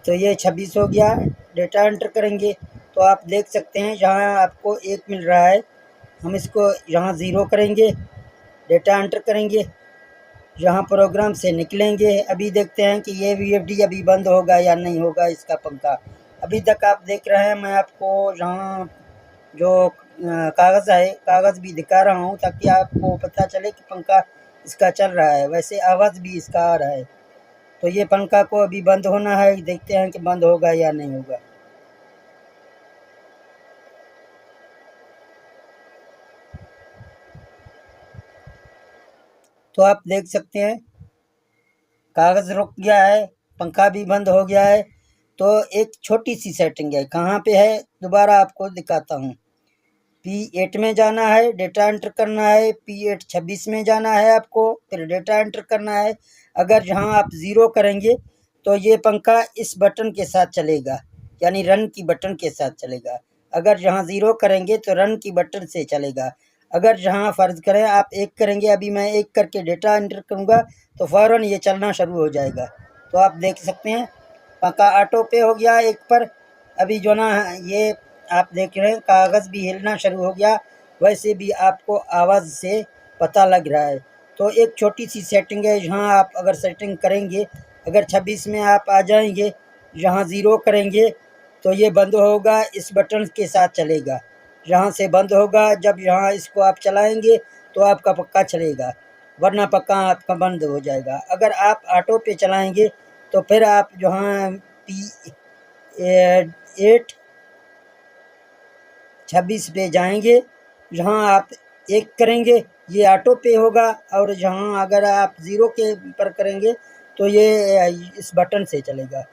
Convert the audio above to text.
तो ये 26 हो गया। डेटा एंटर करेंगे तो आप देख सकते हैं यहाँ आपको 1 मिल रहा है। हम इसको यहाँ 0 करेंगे, डेटा एंटर करेंगे, यहाँ प्रोग्राम से निकलेंगे। अभी देखते हैं कि ये VFD अभी बंद होगा या नहीं होगा इसका पंखा। अभी तक आप देख रहे हैं, मैं आपको यहाँ जो कागज़ है, कागज़ भी दिखा रहा हूँ ताकि आपको पता चले कि पंखा इसका चल रहा है। वैसे आवाज़ भी इसका आ रहा है। तो ये पंखा को अभी बंद होना है, देखते हैं कि बंद होगा या नहीं होगा। तो आप देख सकते हैं कागज़ रुक गया है, पंखा भी बंद हो गया है। तो एक छोटी सी सेटिंग है, कहाँ पे है दोबारा आपको दिखाता हूँ। P8 में जाना है, डेटा एंटर करना है। P8 26 में जाना है आपको, फिर डेटा एंटर करना है। अगर जहाँ आप 0 करेंगे तो ये पंखा इस बटन के साथ चलेगा, यानी रन की बटन के साथ चलेगा। अगर जहाँ 0 करेंगे तो रन की बटन से चलेगा। अगर जहाँ फ़र्ज़ करें आप 1 करेंगे, अभी मैं 1 करके डेटा एंटर करूँगा तो फ़ौरन ये चलना शुरू हो जाएगा। तो आप देख सकते हैं पंखा ऑटो पे हो गया 1 पर। अभी जो ना ये आप देख रहे हैं कागज़ भी हिलना शुरू हो गया। वैसे भी आपको आवाज़ से पता लग रहा है। तो एक छोटी सी सेटिंग है, जहाँ आप अगर सेटिंग करेंगे, अगर 26 में आप आ जाएंगे, जहाँ 0 करेंगे तो ये बंद होगा, इस बटन के साथ चलेगा। यहाँ से बंद होगा, जब यहाँ इसको आप चलाएंगे तो आपका पक्का चलेगा, वरना पक्का आपका बंद हो जाएगा। अगर आप ऑटो पे चलाएंगे तो फिर आप जहाँ P8 26 पे जाएंगे, जहाँ आप 1 करेंगे ये ऑटो पे होगा, और जहाँ अगर आप 0 के पर करेंगे तो ये इस बटन से चलेगा।